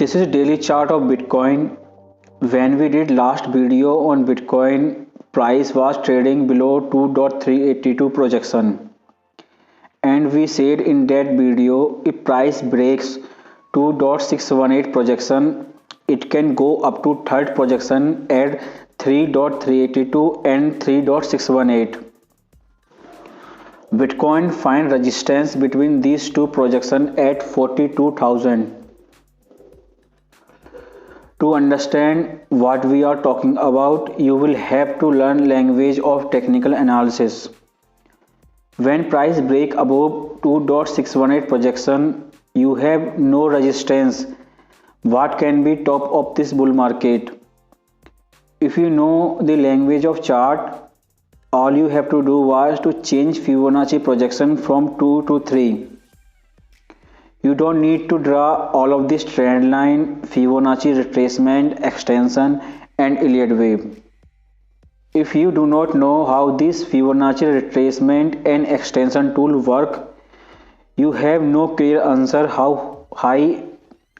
This is daily chart of Bitcoin. When we did last video on Bitcoin, price was trading below 2.382 projection, and we said in that video if price breaks 2.618 projection, it can go up to third projection at 3.382 and 3.618. Bitcoin find resistance between these two projections at 42,000. To understand what we are talking about, you will have to learn language of technical analysis. When price break above 2.618 projection, you have no resistance. What can be top of this bull market? If you know the language of chart, all you have to do was to change Fibonacci projection from 2 to 3. You don't need to draw all of this trend line, Fibonacci retracement, extension and Elliott wave. If you do not know how this Fibonacci retracement and extension tool work, you have no clear answer how high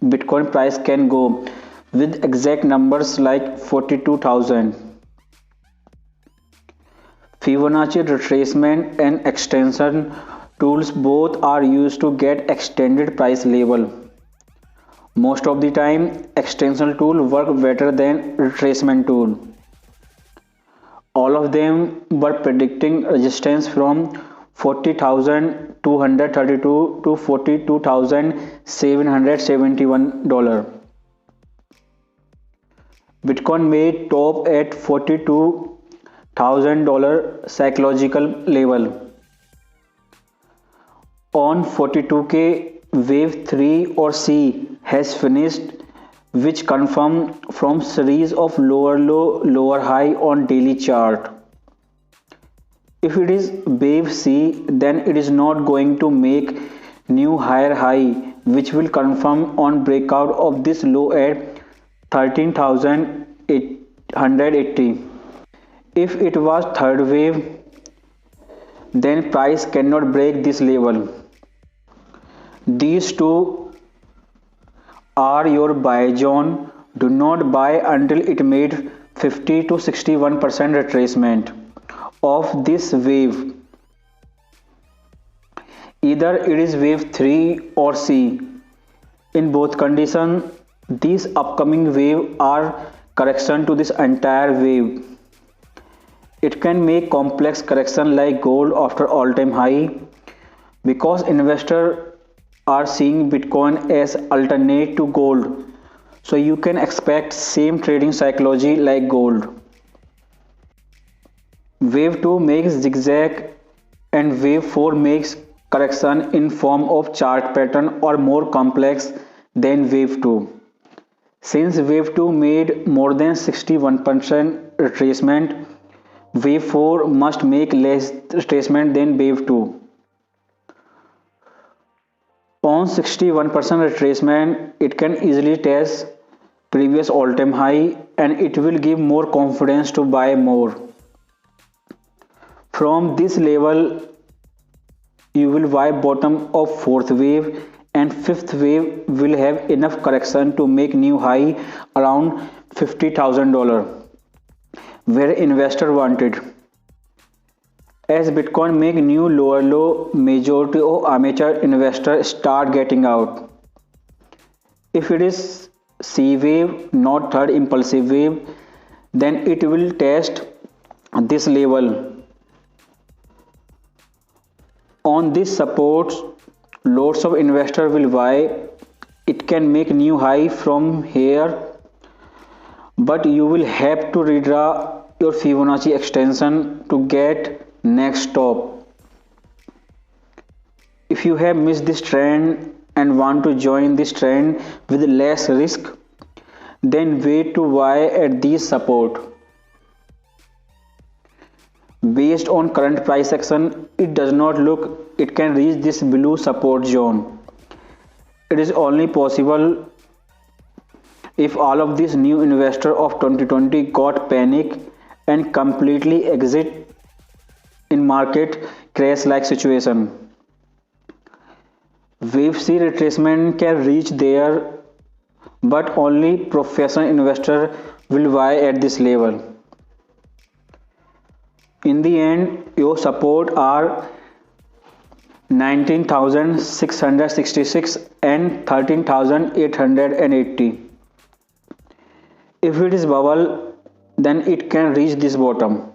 Bitcoin price can go with exact numbers like 42,000. Fibonacci retracement and extension tools both are used to get extended price level. Most of the time, extension tool work better than retracement tool. All of them were predicting resistance from 40,232 to $42,771. Bitcoin made top at $42,000 psychological level. On 42K, wave 3 or C has finished, which confirmed from series of lower low, lower high on daily chart. If it is wave C, then it is not going to make new higher high, which will confirm on breakout of this low at 13,880. If it was third wave, then price cannot break this level. These two are your buy zone. Do not buy until it made 50 to 61% retracement of this wave. Either it is wave 3 or C. In both conditions, these upcoming wave are correction to this entire wave. It can make complex correction like gold after all-time high, because investors are seeing Bitcoin as alternate to gold, so you can expect same trading psychology like gold. Wave 2 makes zigzag and wave 4 makes correction in form of chart pattern or more complex than wave 2. Since wave 2 made more than 61% retracement, wave 4 must make less retracement than wave 2. On 61% retracement, it can easily test previous all-time high and it will give more confidence to buy more. From this level, you will buy bottom of fourth wave, and fifth wave will have enough correction to make new high around $50,000 where investor wanted. As Bitcoin make new lower low, majority of amateur investors start getting out. If it is C wave, not third impulsive wave, then it will test this level. On this support, lots of investors will buy. It can make new high from here, but you will have to redraw your Fibonacci extension to get next top. If you have missed this trend and want to join this trend with less risk, then wait to buy at this support. Based on current price action, it does not look it can reach this blue support zone. It is only possible if all of these new investors of 2020 got panic and completely exit in market crash like situation. Wave C retracement can reach there but only professional investor will buy at this level. In the end, your support are 19,666 and 13,880. If it is bubble, then it can reach this bottom.